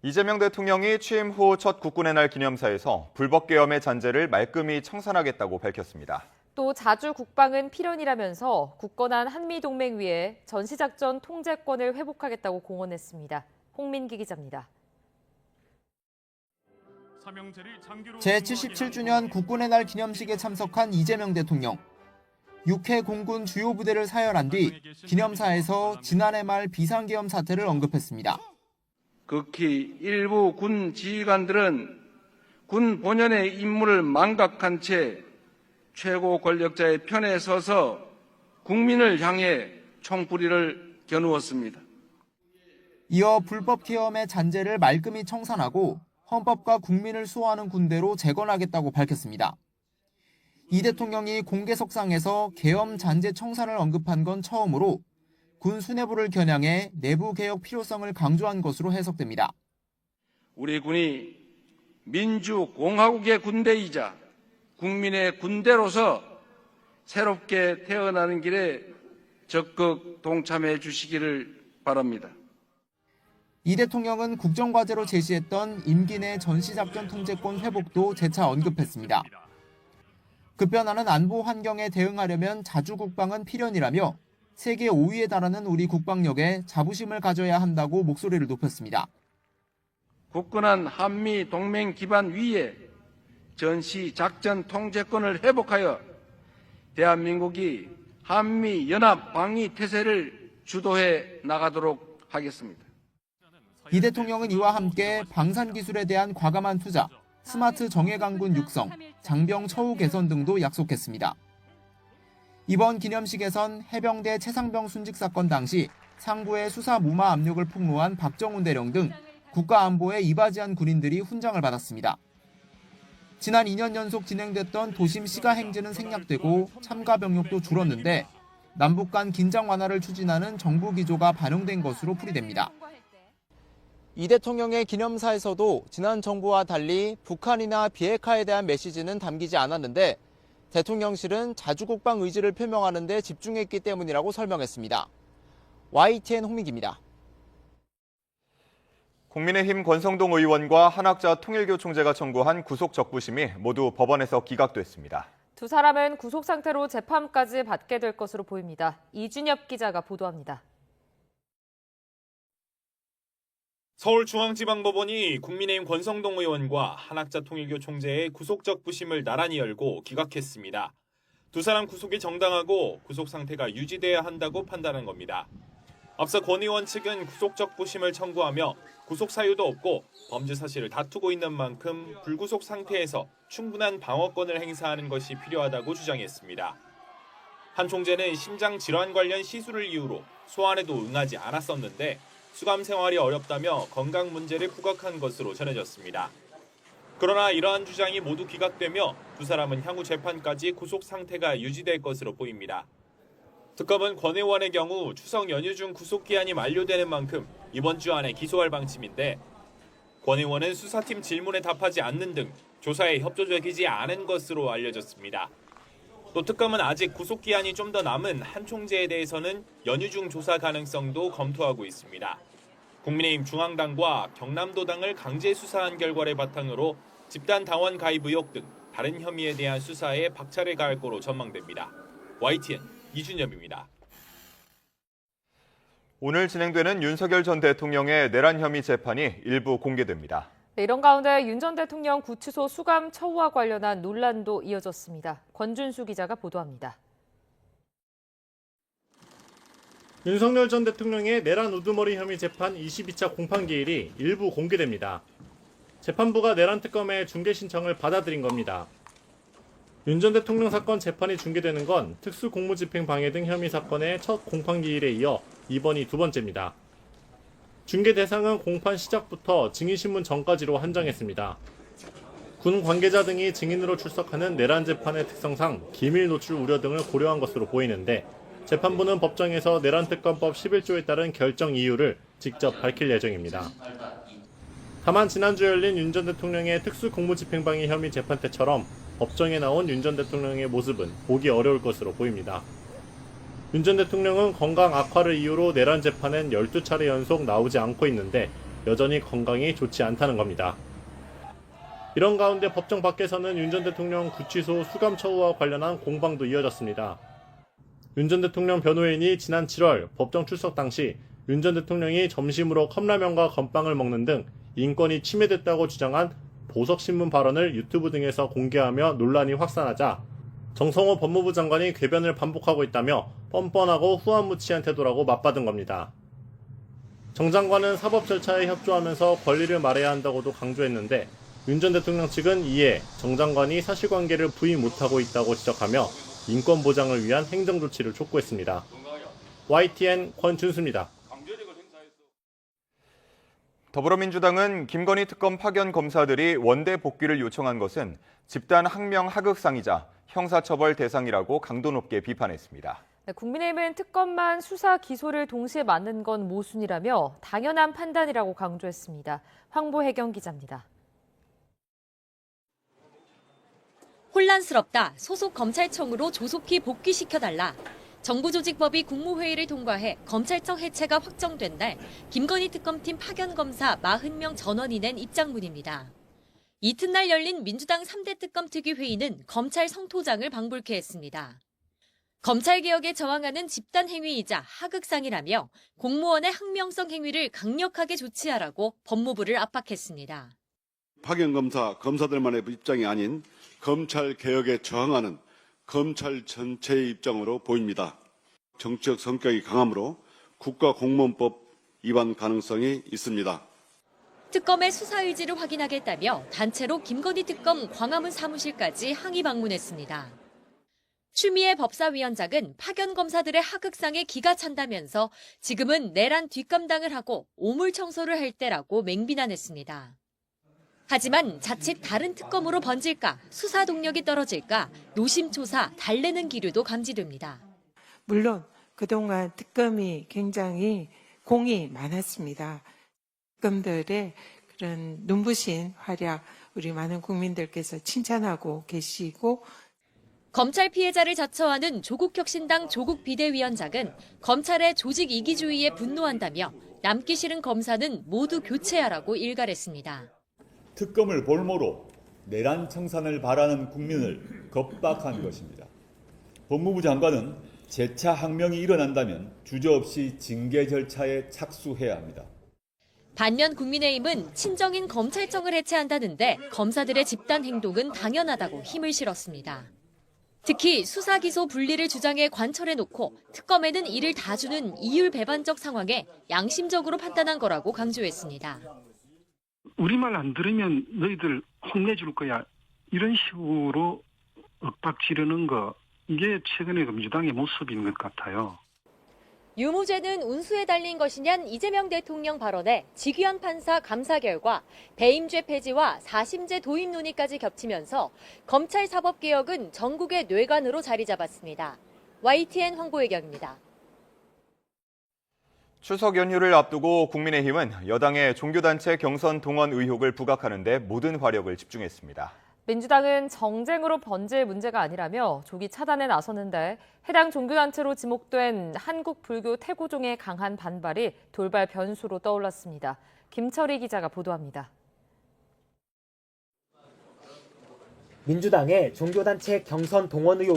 이재명 대통령이 취임 후 첫 국군의 날 기념사에서 불법 계엄의 잔재를 말끔히 청산하겠다고 밝혔습니다. 또 자주 국방은 필연이라면서 굳건한 한미동맹 위에 전시작전 통제권을 회복하겠다고 공언했습니다. 홍민기 기자입니다. 제77주년 국군의 날 기념식에 참석한 이재명 대통령. 6회 공군 주요 부대를 사열한 뒤 기념사에서 지난해 말 비상계엄 사태를 언급했습니다. 극히 일부 군 지휘관들은 군 본연의 임무를 망각한 채 최고 권력자의 편에 서서 국민을 향해 총부리를 겨누었습니다. 이어 불법 계엄의 잔재를 말끔히 청산하고 헌법과 국민을 수호하는 군대로 재건하겠다고 밝혔습니다. 이 대통령이 공개석상에서 계엄 잔재 청산을 언급한 건 처음으로 군 수뇌부를 겨냥해 내부 개혁 필요성을 강조한 것으로 해석됩니다. 우리 군이 민주공화국의 군대이자 국민의 군대로서 새롭게 태어나는 길에 적극 동참해 주시기를 바랍니다. 이 대통령은 국정과제로 제시했던 임기 내 전시작전 통제권 회복도 재차 언급했습니다. 급변하는 안보 환경에 대응하려면 자주국방은 필연이라며 세계 5위에 달하는 우리 국방력에 자부심을 가져야 한다고 목소리를 높였습니다. 굳건한 한미 동맹 기반 위에 전시 작전 통제권을 회복하여 대한민국이 한미 연합 방위 태세를 주도해 나가도록 하겠습니다. 이 대통령은 이와 함께 방산 기술에 대한 과감한 투자, 스마트 정예강군 육성, 장병 처우 개선 등도 약속했습니다. 이번 기념식에선 해병대 최상병 순직 사건 당시 상부의 수사 무마 압력을 폭로한 박정훈 대령 등 국가안보에 이바지한 군인들이 훈장을 받았습니다. 지난 2년 연속 진행됐던 도심 시가 행진은 생략되고 참가 병력도 줄었는데 남북 간 긴장 완화를 추진하는 정부 기조가 반영된 것으로 풀이됩니다. 이 대통령의 기념사에서도 지난 정부와 달리 북한이나 비핵화에 대한 메시지는 담기지 않았는데 대통령실은 자주국방 의지를 표명하는 데 집중했기 때문이라고 설명했습니다. YTN 홍민기입니다. 국민의힘 권성동 의원과 한학자 통일교 총재가 청구한 구속 적부심이 모두 법원에서 기각됐습니다. 두 사람은 구속 상태로 재판까지 받게 될 것으로 보입니다. 이준엽 기자가 보도합니다. 서울중앙지방법원이 국민의힘 권성동 의원과 한학자 통일교 총재의 구속적 부심을 나란히 열고 기각했습니다. 두 사람 구속이 정당하고 구속 상태가 유지돼야 한다고 판단한 겁니다. 앞서 권 의원 측은 구속적 부심을 청구하며 구속 사유도 없고 범죄 사실을 다투고 있는 만큼 불구속 상태에서 충분한 방어권을 행사하는 것이 필요하다고 주장했습니다. 한 총재는 심장 질환 관련 시술을 이유로 소환에도 응하지 않았었는데 수감 생활이 어렵다며 건강 문제를 부각한 것으로 전해졌습니다. 그러나 이러한 주장이 모두 기각되며 두 사람은 향후 재판까지 구속 상태가 유지될 것으로 보입니다. 특검은 권 의원의 경우 추석 연휴 중 구속기한이 만료되는 만큼 이번 주 안에 기소할 방침인데 권 의원은 수사팀 질문에 답하지 않는 등 조사에 협조적이지 않은 것으로 알려졌습니다. 또 특검은 아직 구속기한이 좀 더 남은 한 총재에 대해서는 연휴 중 조사 가능성도 검토하고 있습니다. 국민의힘 중앙당과 경남도당을 강제 수사한 결과를 바탕으로 집단 당원 가입 의혹 등 다른 혐의에 대한 수사에 박차를 가할 거로 전망됩니다. YTN 이준엽입니다. 오늘 진행되는 윤석열 전 대통령의 내란 혐의 재판이 일부 공개됩니다. 네, 이런 가운데 윤 전 대통령 구치소 수감 처우와 관련한 논란도 이어졌습니다. 권준수 기자가 보도합니다. 윤석열 전 대통령의 내란 우두머리 혐의 재판 22차 공판기일이 일부 공개됩니다. 재판부가 내란 특검의 중개 신청을 받아들인 겁니다. 윤 전 대통령 사건 재판이 중계되는 건 특수공무집행 방해 등 혐의 사건의 첫 공판기일에 이어 이번이 두 번째입니다. 중계 대상은 공판 시작부터 증인신문 전까지로 한정했습니다. 군 관계자 등이 증인으로 출석하는 내란 재판의 특성상 기밀 노출 우려 등을 고려한 것으로 보이는데 재판부는 법정에서 내란특검법 11조에 따른 결정 이유를 직접 밝힐 예정입니다. 다만 지난주 열린 윤 전 대통령의 특수공무집행방해 혐의 재판 때처럼 법정에 나온 윤 전 대통령의 모습은 보기 어려울 것으로 보입니다. 윤 전 대통령은 건강 악화를 이유로 내란 재판엔 12차례 연속 나오지 않고 있는데 여전히 건강이 좋지 않다는 겁니다. 이런 가운데 법정 밖에서는 윤 전 대통령 구치소 수감 처우와 관련한 공방도 이어졌습니다. 윤 전 대통령 변호인이 지난 7월 법정 출석 당시 윤 전 대통령이 점심으로 컵라면과 건빵을 먹는 등 인권이 침해됐다고 주장한 보석신문 발언을 유튜브 등에서 공개하며 논란이 확산하자 정성호 법무부 장관이 궤변을 반복하고 있다며 뻔뻔하고 후안무치한 태도라고 맞받은 겁니다. 정 장관은 사법 절차에 협조하면서 권리를 말해야 한다고도 강조했는데 윤 전 대통령 측은 이에 정 장관이 사실관계를 부인 못하고 있다고 지적하며 인권 보장을 위한 행정조치를 촉구했습니다. YTN 권준수입니다. 더불어민주당은 김건희 특검 파견 검사들이 원대 복귀를 요청한 것은 집단 항명 하극상이자 형사처벌 대상이라고 강도 높게 비판했습니다. 국민의힘은 특검만 수사 기소를 동시에 맞는 건 모순이라며 당연한 판단이라고 강조했습니다. 황보혜경 기자입니다. 혼란스럽다. 소속 검찰청으로 조속히 복귀시켜달라. 정부조직법이 국무회의를 통과해 검찰청 해체가 확정된 날 김건희 특검팀 파견검사 40명 전원이 낸 입장문입니다. 이튿날 열린 민주당 3대 특검특위 회의는 검찰 성토장을 방불케 했습니다. 검찰개혁에 저항하는 집단행위이자 하극상이라며 공무원의 항명성 행위를 강력하게 조치하라고 법무부를 압박했습니다. 파견검사, 검사들만의 입장이 아닌 검찰개혁에 저항하는 검찰 전체의 입장으로 보입니다. 정치적 성격이 강하므로 국가공무원법 위반 가능성이 있습니다. 특검의 수사 의지를 확인하겠다며 단체로 김건희 특검 광화문 사무실까지 항의 방문했습니다. 추미애 법사위원장은 파견 검사들의 하극상에 기가 찬다면서 지금은 내란 뒷감당을 하고 오물 청소를 할 때라고 맹비난했습니다. 하지만 자칫 다른 특검으로 번질까, 수사 동력이 떨어질까, 노심초사, 달래는 기류도 감지됩니다. 물론 그동안 특검이 굉장히 공이 많았습니다. 특검들의 그런 눈부신 활약, 우리 많은 국민들께서 칭찬하고 계시고, 검찰 피해자를 자처하는 조국혁신당 조국 비대위원장은 검찰의 조직 이기주의에 분노한다며 남기 싫은 검사는 모두 교체하라고 일갈했습니다. 특검을 볼모로 내란 청산을 바라는 국민을 겁박한 것입니다. 법무부 장관은 재차 항명이 일어난다면 주저없이 징계 절차에 착수해야 합니다. 반면 국민의힘은 친정인 검찰청을 해체한다는데 검사들의 집단 행동은 당연하다고 힘을 실었습니다. 특히 수사 기소 분리를 주장해 관철해놓고 특검에는 이를 다 주는 이율배반적 상황에 양심적으로 판단한 거라고 강조했습니다. 우리말 안 들으면 너희들 혼내줄 거야. 이런 식으로 윽박 지르는 거, 이게 최근에 민주당의 모습인 것 같아요. 유무죄는 운수에 달린 것이냐는 이재명 대통령 발언에 지귀한 판사 감사 결과 배임죄 폐지와 4심제 도입 논의까지 겹치면서 검찰 사법개혁은 전국의 뇌관으로 자리 잡았습니다. YTN 황보혜경입니다. 추석 연휴를 앞두고 국민의힘은 여당의 종교단체 경선 동원 의혹을 부각하는 데 모든 화력을 집중했습니다. 민주당은 정쟁으로 번질 문제가 아니라며 조기 차단에 나서는데 해당 종교단체로 지목된 한국불교태고종의 강한 반발이 돌발 변수로 떠올랐습니다. 김철희 기자가 보도합니다. 민주당의 종교단체 경선 동원 의혹